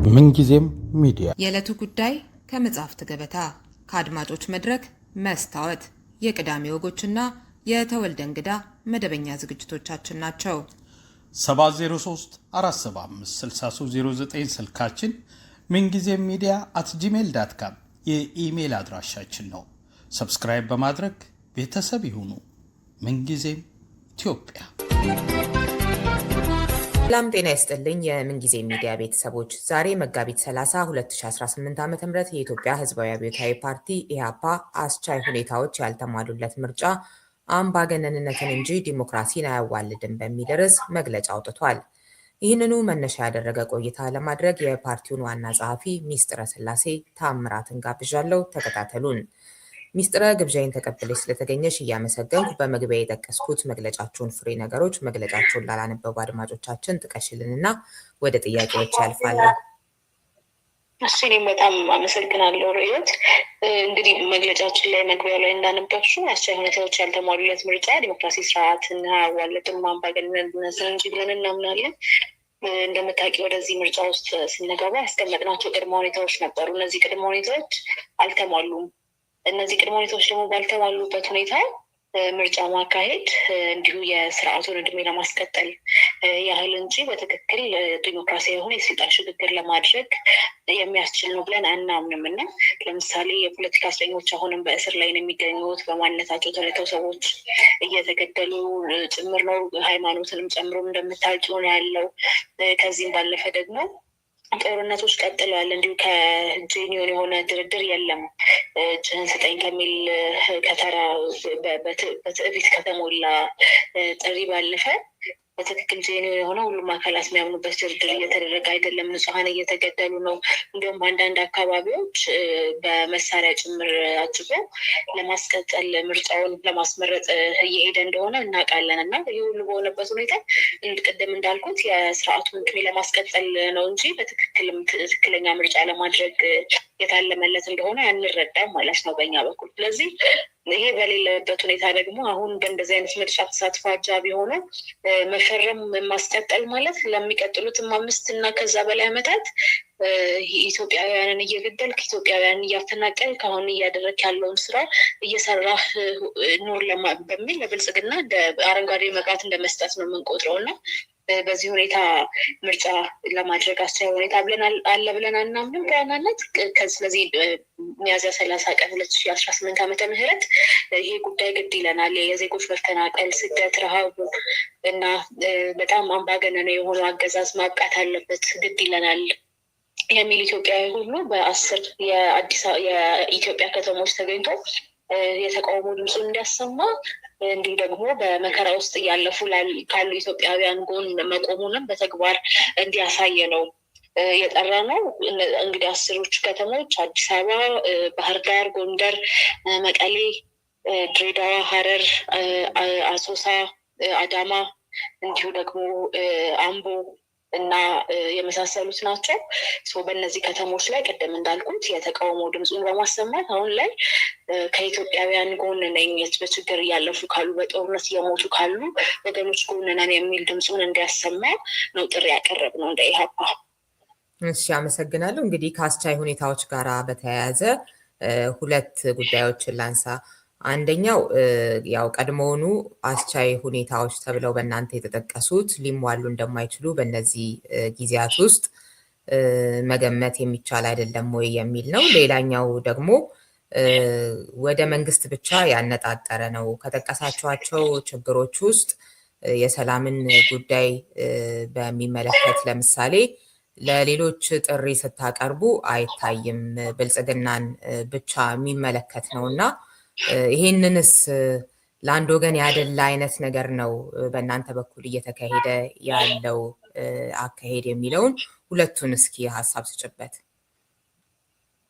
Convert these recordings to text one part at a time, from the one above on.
ምንጊዜም ሚዲያ የዕለቱ ጉዳይ ከመጽሐፍት ገበታ፣ ከአድማጮች መድረክ መስታወት፣ የቅዳሜ ወጎችና የተወልደ እንግዳ መደበኛ ዝግጅቶቻችን ናቸው። 703 475 6309 ስልካችን፣ ምንጊዜም ሚዲያ @gmail.com የኢሜል አድራሻችን ነው። ሰብስክራይብ በማድረግ ቤተሰብ ይሁኑ። ምንጊዜም ኢትዮጵያ። ሰላም ጤና ይስጥልኝ። የምንጊዜ ሚዲያ ቤተሰቦች ዛሬ መጋቢት 30 2018 ዓ.ም የኢትዮጵያ ሕዝባዊ አብዮታዊ ፓርቲ ኢህአፓ አስቻይ ሁኔታዎች ያልተሟሉለት ምርጫ አምባገነንነትን እንጂ ዲሞክራሲን አያዋልድም በሚል ርዕስ መግለጫ አውጥቷል። ይህንኑ መነሻ ያደረገ ቆይታ ለማድረግ የፓርቲውን ዋና ጸሐፊ ሚስጥረ ስላሴ ታምራትን ጋብዣለሁ። ተከታተሉን። ሚስጥረ ግብዣይን ተቀብለሽ ስለተገኘሽ እያመሰገንኩ በመግቢያ የጠቀስኩት መግለጫችሁን ፍሬ ነገሮች መግለጫችሁን ላላነበቡ አድማጮቻችን ጥቀሽልንና ወደ ጥያቄዎች ያልፋለሁ። እኔም በጣም አመሰግናለሁ ርዕዮት። እንግዲህ መግለጫችን ላይ መግቢያው ላይ እንዳነበብሽው አስቻይ ሁኔታዎች ያልተሟሉለት ምርጫ ዲሞክራሲ ስርዓትን አያዋልድም አምባገነንነትን እንጂ ብለን እናምናለን። እንደምታውቂው ወደዚህ ምርጫ ውስጥ ስንገባ ያስቀመጥናቸው ቅድመ ሁኔታዎች ነበሩ። እነዚህ ቅድመ ሁኔታዎች አልተሟሉም። እነዚህ ቅድመ ሁኔታዎች ደግሞ ባልተሟሉበት ሁኔታ ምርጫ ማካሄድ እንዲሁ የስርዓቱን እድሜ ለማስቀጠል ያህል እንጂ በትክክል ዲሞክራሲያዊ የሆነ የስልጣን ሽግግር ለማድረግ የሚያስችል ነው ብለን አናምንም እና ለምሳሌ የፖለቲካ እስረኞች አሁንም በእስር ላይ ነው የሚገኙት። በማንነታቸው ተለይተው ሰዎች እየተገደሉ ጭምር ነው። ሃይማኖትንም ጨምሮ እንደምታውቂው ነው ያለው። ከዚህም ባለፈ ደግሞ ጦርነቶች ቀጥለዋል። እንዲሁ ከጄኒዮን የሆነ ድርድር የለም። እጅህን ስጠኝ ከሚል ከተራ በትዕቢት ከተሞላ ጥሪ ባለፈ በትክክል ጄኒዮን የሆነ ሁሉም አካላት የሚያምኑበት ድርድር እየተደረገ አይደለም። ንጹሐን እየተገደሉ ነው። እንዲሁም በአንዳንድ አካባቢዎች በመሳሪያ ጭምር አጭቆ ለማስቀጠል ምርጫውን ለማስመረጥ እየሄደ እንደሆነ እናውቃለን እና ይህ ሁሉ በሆነበት ሁኔታ ቅድም እንዳልኩት የስርዓቱን እድሜ ለማስቀጠል ነው እንጂ ትክክለኛ ምርጫ ለማድረግ የታለመለት እንደሆነ አንረዳም ማለት ነው በእኛ በኩል። ስለዚህ ይሄ በሌለበት ሁኔታ ደግሞ አሁን በእንደዚህ አይነት ምርጫ ተሳትፎ አጃቢ ሆነ መፈረም ማስቀጠል ማለት ለሚቀጥሉትም 5 እና ከዛ በላይ ዓመታት ኢትዮጵያውያንን እየገደልክ ኢትዮጵያውያንን እያፈናቀልክ አሁን እያደረግክ ያለውን ስራ እየሰራህ ኑር በሚል ለብልጽግና አረንጓዴ መብራት እንደመስጠት ነው የምንቆጥረው እና በዚህ ሁኔታ ምርጫ ለማድረግ አስቻይ ሁኔታ አለ ብለን አናምንም በዋናነት። ስለዚህ ሚያዝያ 30 ቀን 2018 ዓ.ም ይሄ ጉዳይ ግድ ይለናል። የዜጎች መፈናቀል፣ ስደት፣ ረሃብ እና በጣም አምባገነን የሆኑ አገዛዝ ማብቃት አለበት፣ ግድ ይለናል የሚል ኢትዮጵያዊ ሁሉ በ10 የኢትዮጵያ ከተሞች ተገኝቶ የተቃውሞ ድምፁን እንዲያሰማ እንዲሁ ደግሞ በመከራ ውስጥ እያለፉ ካሉ ኢትዮጵያውያን ጎን መቆሙንም በተግባር እንዲያሳየ ነው የጠራ ነው። እንግዲህ 10ዎቹ ከተሞች አዲስ አበባ፣ ባህር ዳር፣ ጎንደር፣ መቀሌ፣ ድሬዳዋ፣ ሐረር፣ አሶሳ፣ አዳማ እንዲሁ ደግሞ አምቦ እና የመሳሰሉት ናቸው። በእነዚህ ከተሞች ላይ ቀደም እንዳልኩት የተቃውሞ ድምፁን በማሰማት አሁን ላይ ከኢትዮጵያውያን ጎን ነኝ፣ በችግር እያለፉ ካሉ፣ በጦርነት እየሞቱ ካሉ ወገኖች ጎን ነን የሚል ድምፁን እንዲያሰማ ነው ጥሪ ያቀረብ ነው እንደ ኢህአፓ። እሺ፣ አመሰግናለሁ። እንግዲህ ከአስቻይ ሁኔታዎች ጋር በተያያዘ 2 ጉዳዮችን ላንሳ። አንደኛው ያው ቀድሞውኑ አስቻይ ሁኔታዎች ተብለው በእናንተ የተጠቀሱት ሊሟሉ እንደማይችሉ በእነዚህ ጊዜያት ውስጥ መገመት የሚቻል አይደለም ወይ የሚል ነው። ሌላኛው ደግሞ ወደ መንግስት ብቻ ያነጣጠረ ነው። ከጠቀሳቸዋቸው ችግሮች ውስጥ የሰላምን ጉዳይ በሚመለከት ለምሳሌ ለሌሎች ጥሪ ስታቀርቡ አይታይም፣ ብልጽግናን ብቻ የሚመለከት ነው እና ይሄንንስ ለአንድ ወገን ያደላ አይነት ነገር ነው በእናንተ በኩል እየተካሄደ ያለው አካሄድ የሚለውን 2ቱን እስኪ ሀሳብ ስጭበት።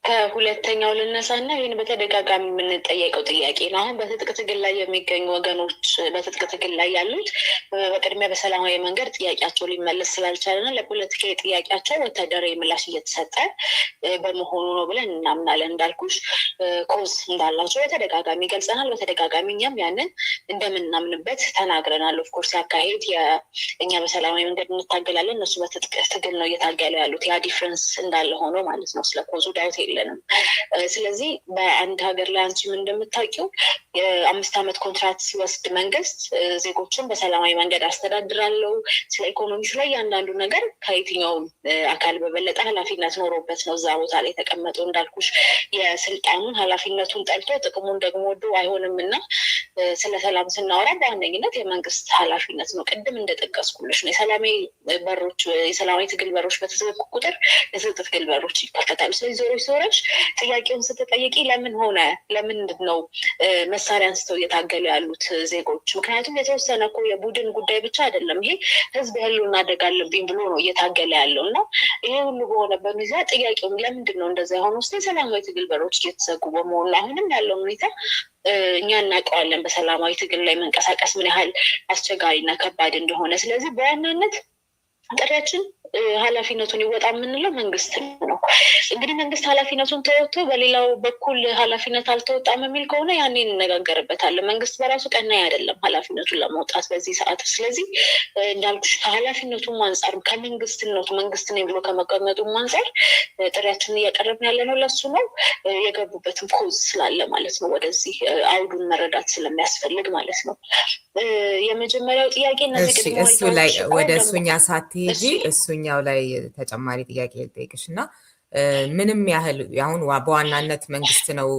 ከሁለተኛው ልነሳና ይህን በተደጋጋሚ የምንጠየቀው ጥያቄ ነው። አሁን በትጥቅ ትግል ላይ የሚገኙ ወገኖች በትጥቅ ትግል ላይ ያሉት በቅድሚያ በሰላማዊ መንገድ ጥያቄያቸው ሊመለስ ስላልቻለና ለፖለቲካዊ ጥያቄያቸው ወታደራዊ ምላሽ እየተሰጠ በመሆኑ ነው ብለን እናምናለን። እንዳልኩሽ ኮዝ እንዳላቸው በተደጋጋሚ ገልጸናል። በተደጋጋሚ እኛም ያንን እንደምናምንበት ተናግረናል። ኦፍኮርስ ያካሄድ እኛ በሰላማዊ መንገድ እንታገላለን፣ እነሱ በትጥቅ ትግል ነው እየታገሉ ያሉት። ያ ዲፍረንስ እንዳለ ሆኖ ማለት ነው። ስለ ኮዙ ዳውት የለንም። ስለዚህ በአንድ ሀገር ላይ አንቺም እንደምታውቂው የ5 ዓመት ኮንትራክት ሲወስድ መንግስት ዜጎችን በሰላማዊ መንገድ አስተዳድራለሁ፣ ስለ ኢኮኖሚ ስለ እያንዳንዱ ነገር ከየትኛውም አካል በበለጠ ኃላፊነት ኖሮበት ነው እዛ ቦታ ላይ የተቀመጠው። እንዳልኩሽ የስልጣኑን ኃላፊነቱን ጠልቶ ጥቅሙን ደግሞ ወዶ አይሆንም እና ስለ ሰላም ስናወራ በዋነኝነት የመንግስት ኃላፊነት ነው። ቅድም እንደጠቀስኩልሽ ነው የሰላማዊ ትግል በሮች በተዘጉ ቁጥር የትጥቅ ትግል በሮች ይከፈታሉ። ስለዚህ ዞሮች ጥያቄውን ስትጠይቂ ለምን ሆነ ለምንድን ነው መሳሪያ አንስተው እየታገሉ ያሉት ዜጎች? ምክንያቱም የተወሰነ እኮ የቡድን ጉዳይ ብቻ አይደለም። ይሄ ህዝብ ህልውና አደጋ አለብኝ ብሎ ነው እየታገለ ያለው እና ይሄ ሁሉ በሆነበት ሁኔታ ጥያቄውም ለምንድን ነው እንደዛ የሆነ ውስጥ የሰላማዊ ትግል በሮች እየተዘጉ በመሆኑ አሁንም ያለውን ሁኔታ እኛ እናውቀዋለን። በሰላማዊ ትግል ላይ መንቀሳቀስ ምን ያህል አስቸጋሪና ከባድ እንደሆነ። ስለዚህ በዋናነት ጥሪያችን ኃላፊነቱን ይወጣ የምንለው መንግስት ነው። እንግዲህ መንግስት ኃላፊነቱን ተወጥቶ በሌላው በኩል ኃላፊነት አልተወጣም የሚል ከሆነ ያኔ እንነጋገርበታለን። መንግስት በራሱ ቀናይ አይደለም ኃላፊነቱን ለመውጣት በዚህ ሰዓት። ስለዚህ እንዳልኩሽ ከኃላፊነቱም አንጻር ከመንግስትነቱ መንግስት ነኝ ብሎ ከመቀመጡም አንጻር ጥሪያችንን እያቀረብን ያለ ነው። ለሱ ነው የገቡበትም ኮዝ ስላለ ማለት ነው። ወደዚህ አውዱን መረዳት ስለሚያስፈልግ ማለት ነው። የመጀመሪያው ጥያቄ እሱ ላይ ወደ እሱኛ ሳትሄጂ እሱኛው ላይ ተጨማሪ ጥያቄ ልጠይቅሽ እና ምንም ያህል አሁን በዋናነት መንግስት ነው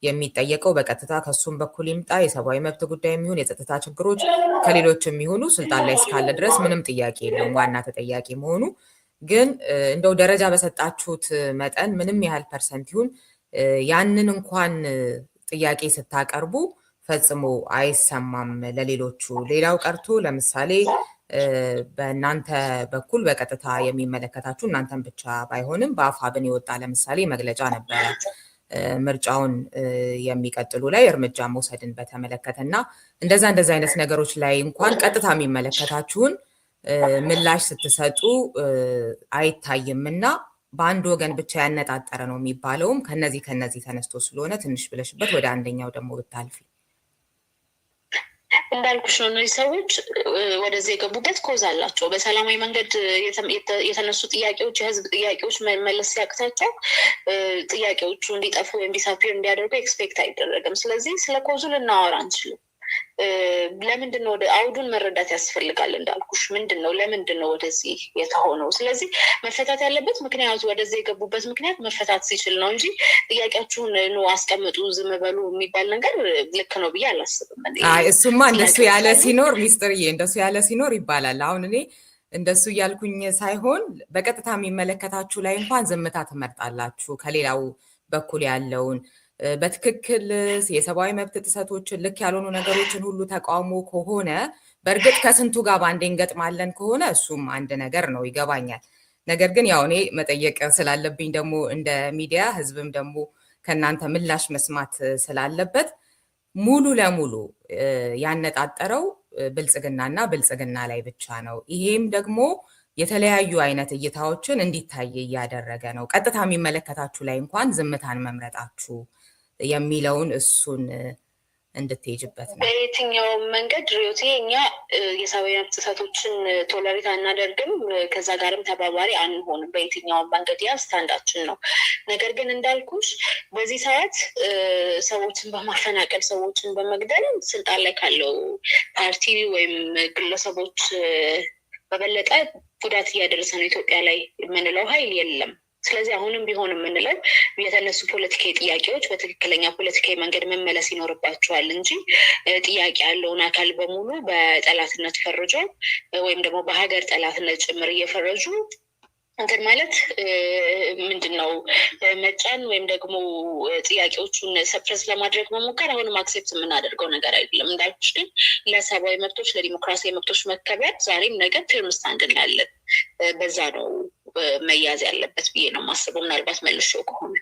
የሚጠየቀው በቀጥታ ከሱም በኩል ይምጣ የሰብአዊ መብት ጉዳይ የሚሆን የጸጥታ ችግሮች ከሌሎች የሚሆኑ ስልጣን ላይ እስካለ ድረስ ምንም ጥያቄ የለውም ዋና ተጠያቂ መሆኑ። ግን እንደው ደረጃ በሰጣችሁት መጠን ምንም ያህል ፐርሰንት ይሁን ያንን እንኳን ጥያቄ ስታቀርቡ ፈጽሞ አይሰማም ለሌሎቹ። ሌላው ቀርቶ ለምሳሌ በእናንተ በኩል በቀጥታ የሚመለከታችሁ እናንተን ብቻ ባይሆንም በአፋብን የወጣ ለምሳሌ መግለጫ ነበረ ምርጫውን የሚቀጥሉ ላይ እርምጃ መውሰድን በተመለከተ እና እንደዛ አይነት ነገሮች ላይ እንኳን ቀጥታ የሚመለከታችሁን ምላሽ ስትሰጡ አይታይም እና በአንድ ወገን ብቻ ያነጣጠረ ነው የሚባለውም ከነዚህ ተነስቶ ስለሆነ ትንሽ ብለሽበት ወደ አንደኛው ደግሞ ብታልፊ። እንዳልኩሽ ነው እነዚህ ሰዎች ወደዚህ የገቡበት ኮዝ አላቸው። በሰላማዊ መንገድ የተነሱ ጥያቄዎች የህዝብ ጥያቄዎች መመለስ ሲያቅታቸው ጥያቄዎቹ እንዲጠፉ ወይም ዲሳፒር እንዲያደርጉ ኤክስፔክት አይደረግም። ስለዚህ ስለ ኮዙ ልናወራ አንችልም። ለምንድን ነው ወደ አውዱን መረዳት ያስፈልጋል። እንዳልኩሽ ለምንድን ነው ወደዚህ የተሆነው? ስለዚህ መፈታት ያለበት ምክንያቱ ወደዚህ የገቡበት ምክንያት መፈታት ሲችል ነው እንጂ ጥያቄያችሁን ነው አስቀምጡ ዝም በሉ የሚባል ነገር ልክ ነው ብዬ አላስብም። እሱማ እንደሱ ያለ ሲኖር ሚስጥርዬ እንደሱ ያለ ሲኖር ይባላል። አሁን እኔ እንደሱ እያልኩኝ ሳይሆን በቀጥታ የሚመለከታችሁ ላይ እንኳን ዝምታ ትመርጣላችሁ ከሌላው በኩል ያለውን በትክክል የሰብአዊ መብት ጥሰቶችን ልክ ያልሆኑ ነገሮችን ሁሉ ተቃውሞ ከሆነ በእርግጥ ከስንቱ ጋር ባንዴ እንገጥማለን ከሆነ እሱም አንድ ነገር ነው ይገባኛል። ነገር ግን ያው እኔ መጠየቅ ስላለብኝ ደግሞ እንደ ሚዲያ ህዝብም ደግሞ ከእናንተ ምላሽ መስማት ስላለበት ሙሉ ለሙሉ ያነጣጠረው ብልጽግናና ብልጽግና ላይ ብቻ ነው። ይሄም ደግሞ የተለያዩ አይነት እይታዎችን እንዲታይ እያደረገ ነው። ቀጥታ የሚመለከታችሁ ላይ እንኳን ዝምታን መምረጣችሁ የሚለውን እሱን እንድትሄጅበት ነው። በየትኛው መንገድ ሪዮቴ እኛ የሰብአዊ መብት ጥሰቶችን ቶለሬት አናደርግም፣ ከዛ ጋርም ተባባሪ አንሆንም። በየትኛው መንገድ ያ ስታንዳችን ነው። ነገር ግን እንዳልኩሽ በዚህ ሰዓት ሰዎችን በማፈናቀል ሰዎችን በመግደል ስልጣን ላይ ካለው ፓርቲ ወይም ግለሰቦች በበለጠ ጉዳት እያደረሰ ነው ኢትዮጵያ ላይ የምንለው ኃይል የለም። ስለዚህ አሁንም ቢሆን የምንለው የተነሱ ፖለቲካዊ ጥያቄዎች በትክክለኛ ፖለቲካዊ መንገድ መመለስ ይኖርባቸዋል እንጂ ጥያቄ ያለውን አካል በሙሉ በጠላትነት ፈርጆ ወይም ደግሞ በሀገር ጠላትነት ጭምር እየፈረጁ እንትን ማለት ምንድን ነው መጫን ወይም ደግሞ ጥያቄዎቹን ሰፕረስ ለማድረግ መሞከር አሁንም አክሴፕት የምናደርገው ነገር አይደለም። እንዳልኩሽ ግን ለሰብአዊ መብቶች ለዲሞክራሲያዊ መብቶች መከበር ዛሬም ነገር ፊርም ስታንድ እናያለን። በዛ ነው መያዝ ያለበት ብዬ ነው የማስበው። ምናልባት መልሼው ከሆነ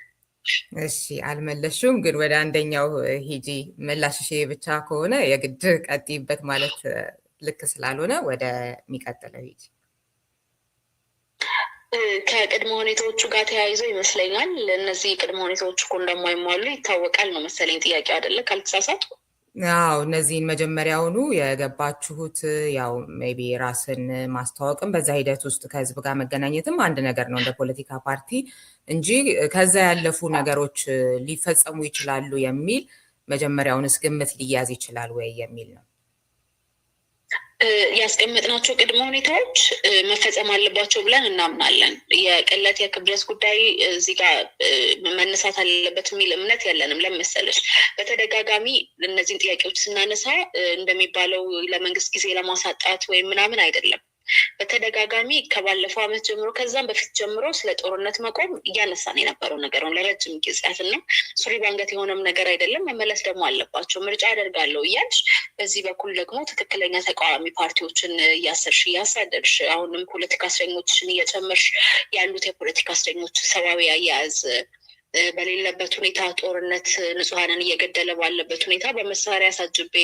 እሺ አልመለሽም፣ ግን ወደ አንደኛው ሂጂ። ምላሽሽ ብቻ ከሆነ የግድ ቀጥይበት ማለት ልክ ስላልሆነ ወደ የሚቀጥለው ሂጂ። ከቅድመ ሁኔታዎቹ ጋር ተያይዞ ይመስለኛል እነዚህ ቅድመ ሁኔታዎቹ እኮ እንደማይሟሉ ይታወቃል ነው መሰለኝ ጥያቄ አይደለ? ካልተሳሳትኩ። አዎ እነዚህን መጀመሪያውኑ የገባችሁት ያው ሜይ ቢ ራስን ማስተዋወቅም በዛ ሂደት ውስጥ ከህዝብ ጋር መገናኘትም አንድ ነገር ነው እንደ ፖለቲካ ፓርቲ እንጂ ከዛ ያለፉ ነገሮች ሊፈጸሙ ይችላሉ የሚል መጀመሪያውንስ ግምት ሊያዝ ይችላል ወይ የሚል ነው። ያስቀመጥናቸው ቅድመ ሁኔታዎች መፈጸም አለባቸው ብለን እናምናለን። የቅለት የክብደት ጉዳይ እዚህ ጋር መነሳት አለበት የሚል እምነት የለንም። ለመሰለሽ በተደጋጋሚ እነዚህን ጥያቄዎች ስናነሳ እንደሚባለው ለመንግስት ጊዜ ለማሳጣት ወይም ምናምን አይደለም። በተደጋጋሚ ከባለፈው ዓመት ጀምሮ ከዛም በፊት ጀምሮ ስለ ጦርነት መቆም እያነሳን የነበረው ነገር ነው ለረጅም ጊዜያት እና ሱሪ ባንገት የሆነም ነገር አይደለም። መመለስ ደግሞ አለባቸው። ምርጫ አደርጋለሁ እያልሽ በዚህ በኩል ደግሞ ትክክለኛ ተቃዋሚ ፓርቲዎችን እያሰርሽ እያሳደድሽ አሁንም ፖለቲካ እስረኞችን እየጨመርሽ ያሉት የፖለቲካ እስረኞች ሰብአዊ አያያዝ በሌለበት ሁኔታ ጦርነት ንጹሐንን እየገደለ ባለበት ሁኔታ በመሳሪያ ሳጅቤ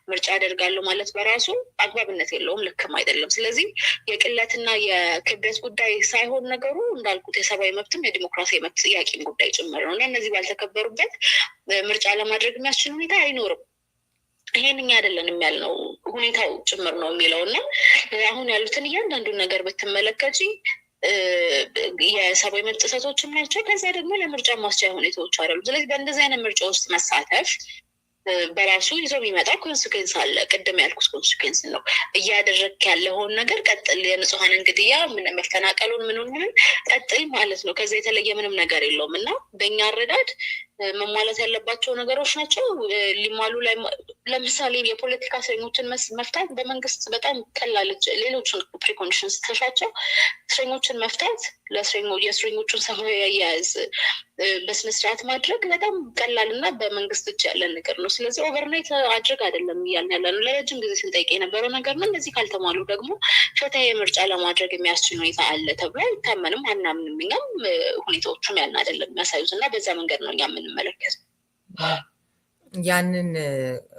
ምርጫ አደርጋለሁ ማለት በራሱ አግባብነት የለውም፣ ልክም አይደለም። ስለዚህ የቅለትና የክብደት ጉዳይ ሳይሆን ነገሩ እንዳልኩት የሰብአዊ መብትም የዲሞክራሲያዊ መብት ጥያቄም ጉዳይ ጭምር ነው እና እነዚህ ባልተከበሩበት ምርጫ ለማድረግ የሚያስችል ሁኔታ አይኖርም። ይሄን እኛ አይደለንም ያልነው ሁኔታው ጭምር ነው የሚለው እና አሁን ያሉትን እያንዳንዱን ነገር ብትመለከቺ የሰብአዊ መብት ጥሰቶችም ናቸው። ከዛ ደግሞ ለምርጫ ማስቻያ ሁኔታዎች አይደሉም። ስለዚህ በእንደዚህ አይነት ምርጫ ውስጥ መሳተፍ በራሱ ይዞ የሚመጣው ኮንሲኩዌንስ አለ። ቅድም ያልኩት ኮንሲኩዌንስ ነው። እያደረግክ ያለውን ነገር ቀጥል፣ የንጹሐንን ግድያ መፈናቀሉን ምንን ቀጥል ማለት ነው። ከዛ የተለየ ምንም ነገር የለውም እና በእኛ አረዳድ መሟላት ያለባቸው ነገሮች ናቸው ሊሟሉ ላይ ለምሳሌ የፖለቲካ እስረኞችን መፍታት በመንግስት በጣም ቀላል ሌሎችን ፕሪኮንዲሽንስ ተሻቸው እስረኞችን መፍታት የእስረኞቹን ሰብአዊ አያያዝ በስነስርዓት ማድረግ በጣም ቀላል እና በመንግስት እጅ ያለን ነገር ነው። ስለዚህ ኦቨርናይት አድርግ አይደለም እያልን ያለ ነው። ለረጅም ጊዜ ስንጠይቅ የነበረው ነገር ነው። እነዚህ ካልተሟሉ ደግሞ ፍትሃዊ ምርጫ ለማድረግ የሚያስችል ሁኔታ አለ ተብሎ አይታመንም፣ አናምንም። እኛም ሁኔታዎቹም ያን አይደለም የሚያሳዩት እና በዛ መንገድ ነው እኛ የምንመለከት። ያንን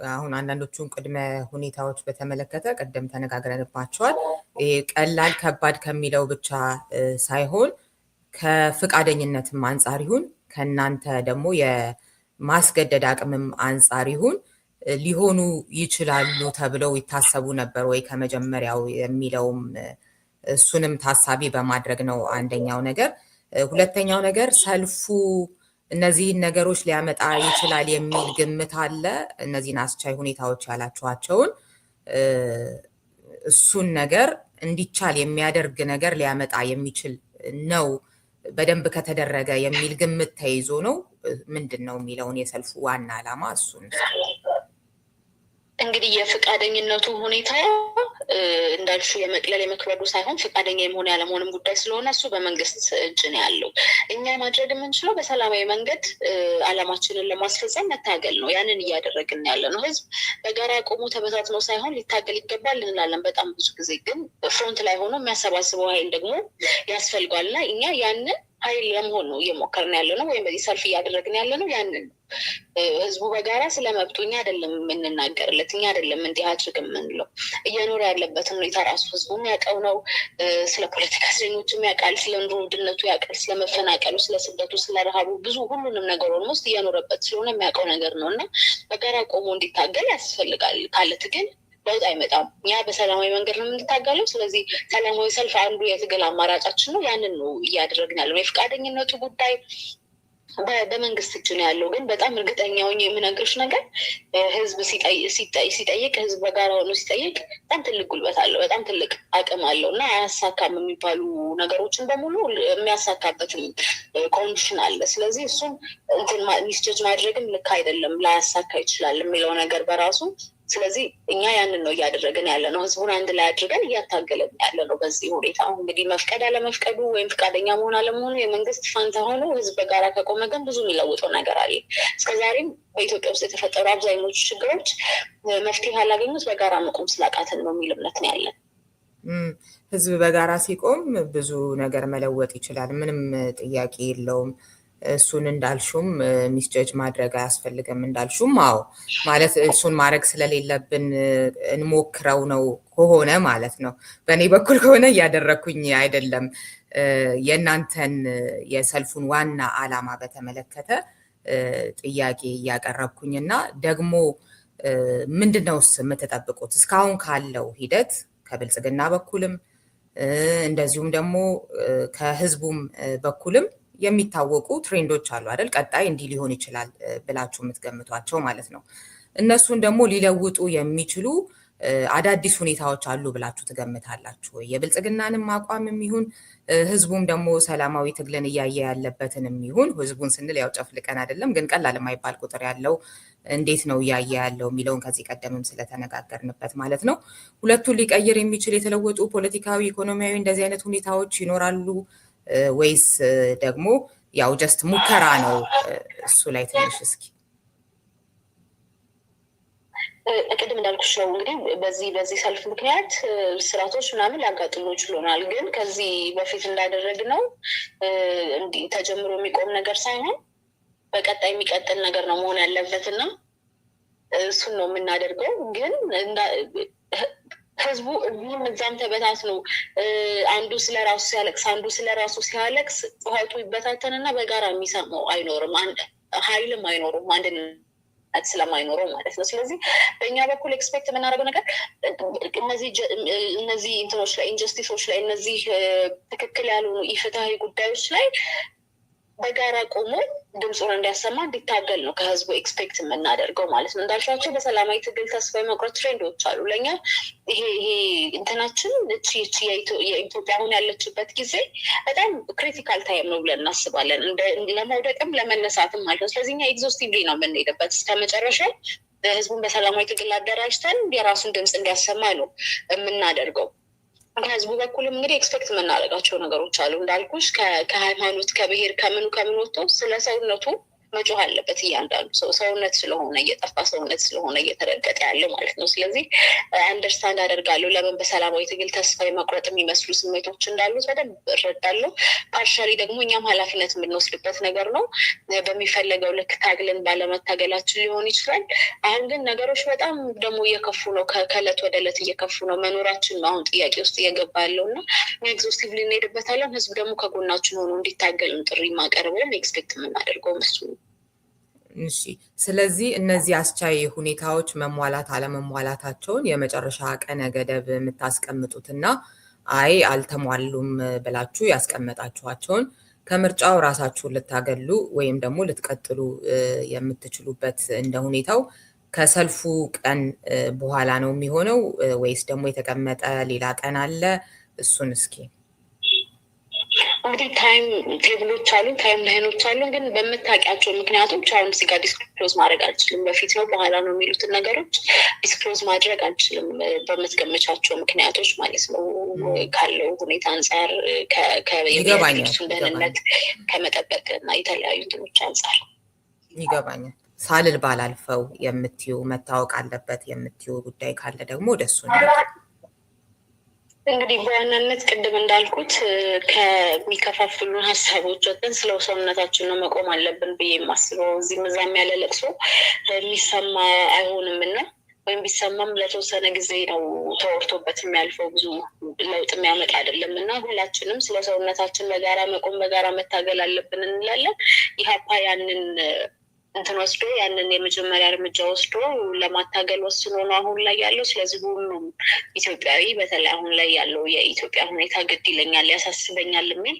አሁን አንዳንዶቹን ቅድመ ሁኔታዎች በተመለከተ ቀደም ተነጋግረንባቸዋል። ቀላል ከባድ ከሚለው ብቻ ሳይሆን ከፍቃደኝነትም አንጻር ይሁን ከእናንተ ደግሞ የማስገደድ አቅምም አንጻር ይሁን ሊሆኑ ይችላሉ ተብለው ይታሰቡ ነበር ወይ ከመጀመሪያው የሚለውም እሱንም ታሳቢ በማድረግ ነው አንደኛው ነገር። ሁለተኛው ነገር ሰልፉ እነዚህን ነገሮች ሊያመጣ ይችላል የሚል ግምት አለ። እነዚህን አስቻይ ሁኔታዎች ያላችኋቸውን እሱን ነገር እንዲቻል የሚያደርግ ነገር ሊያመጣ የሚችል ነው በደንብ ከተደረገ የሚል ግምት ተይዞ ነው። ምንድን ነው የሚለውን የሰልፉ ዋና ዓላማ እሱን እንግዲህ የፍቃደኝነቱ ሁኔታ እንዳልሹ የመቅለል የመክበዱ ሳይሆን ፍቃደኛ የመሆን ያለመሆንም ጉዳይ ስለሆነ እሱ በመንግስት እጅ ነው ያለው። እኛ ማድረግ የምንችለው በሰላማዊ መንገድ ዓላማችንን ለማስፈጸም መታገል ነው። ያንን እያደረግን ያለ ነው። ህዝብ በጋራ ቆሞ ተበታትኖ ሳይሆን ሊታገል ይገባል እንላለን በጣም ብዙ ጊዜ። ግን ፍሮንት ላይ ሆኖ የሚያሰባስበው ኃይል ደግሞ ያስፈልጓል እና እኛ ያንን ኃይል ለመሆን ነው እየሞከርን ያለ ነው፣ ወይም በዚህ ሰልፍ እያደረግን ያለ ነው። ያንን ህዝቡ በጋራ ስለመብቱ እኛ አይደለም የምንናገርለት፣ እኛ አይደለም እንዲህ አድርግ የምንለው። እየኖረ ያለበትን ሁኔታ ራሱ ህዝቡ የሚያውቀው ነው። ስለ ፖለቲካ እስረኞችም ያውቃል፣ ስለ ኑሮ ውድነቱ ያውቃል፣ ስለመፈናቀሉ፣ ስለ ስደቱ፣ ስለ ረሃቡ ብዙ ሁሉንም ነገር ኦልሞስት እየኖረበት ስለሆነ የሚያውቀው ነገር ነው እና በጋራ ቆሞ እንዲታገል ያስፈልጋል። ካለት ግን ለውጥ አይመጣም። እኛ በሰላማዊ መንገድ ነው የምንታገለው። ስለዚህ ሰላማዊ ሰልፍ አንዱ የትግል አማራጫችን ነው። ያንን ነው እያደረግን ያለው። የፍቃደኝነቱ ጉዳይ በመንግስት እጅ ነው ያለው። ግን በጣም እርግጠኛ ሆኜ የምነግርሽ ነገር ህዝብ ሲጠይቅ ህዝብ በጋራ ሆኖ ሲጠይቅ በጣም ትልቅ ጉልበት አለው፣ በጣም ትልቅ አቅም አለው እና አያሳካም የሚባሉ ነገሮችን በሙሉ የሚያሳካበትም ኮንዲሽን አለ። ስለዚህ እሱም ሚስጀጅ ማድረግም ልክ አይደለም፣ ላያሳካ ይችላል የሚለው ነገር በራሱ። ስለዚህ እኛ ያንን ነው እያደረግን ያለ ነው። ህዝቡን አንድ ላይ አድርገን እያታገለን ያለ ነው። በዚህ ሁኔታ እንግዲህ መፍቀድ አለመፍቀዱ ወይም ፍቃደኛ መሆን አለመሆኑ የመንግስት ፋንታ ሆኖ ህዝብ በጋራ ከቆመ ግን ብዙ የሚለውጠው ነገር አለ። እስከዛሬም በኢትዮጵያ ውስጥ የተፈጠሩ አብዛኞቹ ችግሮች መፍትሄ ያላገኙት በጋራ መቆም ስላቃተን ነው የሚል እምነት ነው ያለን። ህዝብ በጋራ ሲቆም ብዙ ነገር መለወጥ ይችላል፣ ምንም ጥያቄ የለውም። እሱን እንዳልሹም ሚስጀጅ ማድረግ አያስፈልግም እንዳልሹም። አዎ ማለት እሱን ማድረግ ስለሌለብን እንሞክረው ነው ከሆነ ማለት ነው። በእኔ በኩል ከሆነ እያደረግኩኝ አይደለም። የእናንተን የሰልፉን ዋና ዓላማ በተመለከተ ጥያቄ እያቀረብኩኝና ደግሞ ምንድነውስ የምትጠብቁት እስካሁን ካለው ሂደት ከብልጽግና በኩልም እንደዚሁም ደግሞ ከህዝቡም በኩልም የሚታወቁ ትሬንዶች አሉ አይደል? ቀጣይ እንዲህ ሊሆን ይችላል ብላችሁ የምትገምቷቸው ማለት ነው። እነሱን ደግሞ ሊለውጡ የሚችሉ አዳዲስ ሁኔታዎች አሉ ብላችሁ ትገምታላችሁ ወይ? የብልጽግናንም አቋምም ይሁን ህዝቡም ደግሞ ሰላማዊ ትግልን እያየ ያለበትንም ይሁን ህዝቡን ስንል ያው ጨፍልቀን አይደለም፣ ግን ቀላል የማይባል ቁጥር ያለው እንዴት ነው እያየ ያለው የሚለውን ከዚህ ቀደምም ስለተነጋገርንበት ማለት ነው። ሁለቱን ሊቀይር የሚችል የተለወጡ ፖለቲካዊ፣ ኢኮኖሚያዊ እንደዚህ አይነት ሁኔታዎች ይኖራሉ ወይስ ደግሞ ያው ጀስት ሙከራ ነው? እሱ ላይ ትንሽ እስኪ ቅድም እንዳልኩሽ ነው እንግዲህ በዚህ ሰልፍ ምክንያት ስርዓቶች ምናምን ሊያጋጥሙ ይችላል። ግን ከዚህ በፊት እንዳደረግነው እንዲህ ተጀምሮ የሚቆም ነገር ሳይሆን በቀጣይ የሚቀጥል ነገር ነው መሆን ያለበትና እሱን ነው የምናደርገው። ግን ህዝቡ እዚህም እዛም ተበታት ነው። አንዱ ስለራሱ ሲያለቅስ አንዱ ስለራሱ ሲያለቅስ ጩኸቱ ይበታተንና በጋራ የሚሰማው አይኖርም፣ ኃይልም አይኖርም አንድነት ስለማይኖረው ማለት ነው። ስለዚህ በእኛ በኩል ኤክስፔክት የምናደርገው ነገር እነዚህ እንትኖች ላይ ኢንጀስቲሶች ላይ እነዚህ ትክክል ያልሆኑ ኢፍትሐዊ ጉዳዮች ላይ በጋራ ቆሞ ድምፁን እንዲያሰማ እንዲታገል ነው ከህዝቡ ኤክስፔክት የምናደርገው ማለት ነው። እንዳልሻቸው በሰላማዊ ትግል ተስፋ የመቁረጥ ትሬንዶች አሉ። ለእኛ ይሄ እንትናችን የኢትዮጵያ አሁን ያለችበት ጊዜ በጣም ክሪቲካል ታይም ነው ብለን እናስባለን፣ ለመውደቅም ለመነሳትም ማለት ነው። ስለዚህ እኛ ኤግዞስቲቭሊ ነው የምንሄድበት እስከ መጨረሻው። ህዝቡን በሰላማዊ ትግል አደራጅተን የራሱን ድምፅ እንዲያሰማ ነው የምናደርገው። ከህዝቡ በኩልም እንግዲህ ኤክስፔክት የምናደርጋቸው ነገሮች አሉ። እንዳልኩሽ ከሃይማኖት ከብሔር ከምን ወጥቶ ስለ ሰውነቱ መጮህ አለበት። እያንዳንዱ ሰው ሰውነት ስለሆነ እየጠፋ ሰውነት ስለሆነ እየተረገጠ ያለው ማለት ነው። ስለዚህ አንደርስታንድ አደርጋለሁ ለምን በሰላማዊ ትግል ተስፋ የመቁረጥ የሚመስሉ ስሜቶች እንዳሉት በደንብ እረዳለሁ። ፓርሻሊ ደግሞ እኛም ኃላፊነት የምንወስድበት ነገር ነው። በሚፈለገው ልክ ታግልን ባለመታገላችን ሊሆን ይችላል። አሁን ግን ነገሮች በጣም ደግሞ እየከፉ ነው፣ ከእለት ወደ እለት እየከፉ ነው። መኖራችን አሁን ጥያቄ ውስጥ እየገባ ያለው እና ኤግዞስቲቭሊ እንሄድበታለን። ህዝብ ደግሞ ከጎናችን ሆኖ እንዲታገልን ጥሪ ማቀርበውን ኤክስፔክት የምናደርገው እሱ ነው። እሺ፣ ስለዚህ እነዚህ አስቻይ ሁኔታዎች መሟላት አለመሟላታቸውን የመጨረሻ ቀነ ገደብ የምታስቀምጡትና አይ አልተሟሉም ብላችሁ ያስቀመጣችኋቸውን ከምርጫው ራሳችሁን ልታገሉ ወይም ደግሞ ልትቀጥሉ የምትችሉበት እንደ ሁኔታው ከሰልፉ ቀን በኋላ ነው የሚሆነው ወይስ ደግሞ የተቀመጠ ሌላ ቀን አለ? እሱን እስኪ እንግዲህ ታይም ቴብሎች አሉ፣ ታይም ላይኖች አሉ። ግን በምታውቂያቸው ምክንያቶች አሁን እዚህ ጋር ዲስክሎዝ ማድረግ አልችልም። በፊት ነው በኋላ ነው የሚሉትን ነገሮች ዲስክሎዝ ማድረግ አልችልም፣ በምትገምቻቸው ምክንያቶች ማለት ነው። ካለው ሁኔታ አንጻር ከየሱን ደህንነት ከመጠበቅ እና የተለያዩ እንትኖች አንጻር ይገባኛል። ሳልል ባላልፈው የምትዩ መታወቅ አለበት የምትዩ ጉዳይ ካለ ደግሞ ወደሱ እንግዲህ በዋናነት ቅድም እንዳልኩት ከሚከፋፍሉን ሀሳቦች ወጥተን ስለ ሰውነታችን ነው መቆም አለብን ብዬ የማስበው። እዚህም እዛም ያለ ለቅሶ የሚሰማ አይሆንም እና ወይም ቢሰማም ለተወሰነ ጊዜ ነው ተወርቶበት የሚያልፈው፣ ብዙ ለውጥ የሚያመጣ አይደለም እና ሁላችንም ስለ ሰውነታችን በጋራ መቆም በጋራ መታገል አለብን እንላለን። ኢህአፓ ያንን እንትን ወስዶ ያንን የመጀመሪያ እርምጃ ወስዶ ለማታገል ወስኖ ነው አሁን ላይ ያለው። ስለዚህ ሁሉም ኢትዮጵያዊ በተለይ አሁን ላይ ያለው የኢትዮጵያ ሁኔታ ግድ ይለኛል ያሳስበኛል የሚል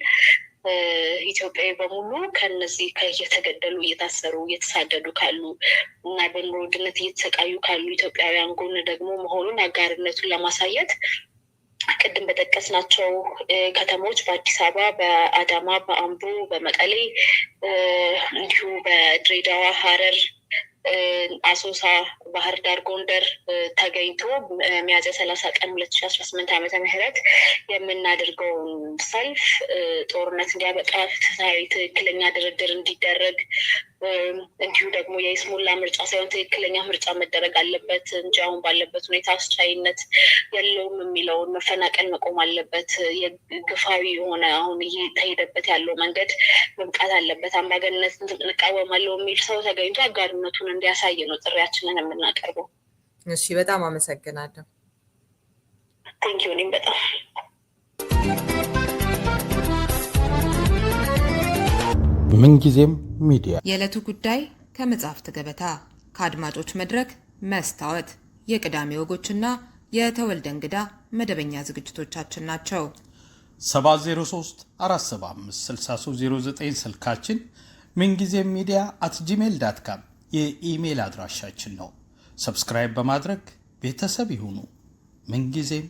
ኢትዮጵያዊ በሙሉ ከነዚህ እየተገደሉ እየታሰሩ እየተሳደዱ ካሉ እና በኑሮ ውድነት እየተሰቃዩ ካሉ ኢትዮጵያውያን ጎን ደግሞ መሆኑን አጋርነቱን ለማሳየት ቅድም በጠቀስናቸው ከተሞች በአዲስ አበባ፣ በአዳማ፣ በአምቦ፣ በመቀሌ እንዲሁ በድሬዳዋ፣ ሐረር፣ አሶሳ፣ ባህር ዳር ጎንደር ተገኝቶ ሚያዝያ 30 ቀን 2018 ዓመተ ምህረት የምናደርገውን ሰልፍ ጦርነት እንዲያበቃ ፍትሃዊ ትክክለኛ ድርድር እንዲደረግ እንዲሁ ደግሞ የይስሙላ ምርጫ ሳይሆን ትክክለኛ ምርጫ መደረግ አለበት እንጂ አሁን ባለበት ሁኔታ አስቻይነት የለውም የሚለውን መፈናቀል መቆም አለበት። የግፋዊ የሆነ አሁን እየተሄደበት ያለው መንገድ መብቃት አለበት። አምባገነንነት እንቃወማለሁ የሚል ሰው ተገኝቶ አጋርነቱን እንዲያሳይ ነው ጥሪያችንን የምናቀርበው። እሺ፣ በጣም አመሰግናለሁ። ቴንኪው። እኔም በጣም ምንጊዜም ሚዲያ የዕለቱ ጉዳይ ከመጽሐፍት ገበታ፣ ከአድማጮች መድረክ መስታወት፣ የቅዳሜ ወጎችና የተወልደ እንግዳ መደበኛ ዝግጅቶቻችን ናቸው። 703 475 6309 ስልካችን፣ ምንጊዜም ሚዲያ @gmail.com የኢሜል አድራሻችን ነው። ሰብስክራይብ በማድረግ ቤተሰብ ይሁኑ። ምንጊዜም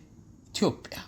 ኢትዮጵያ።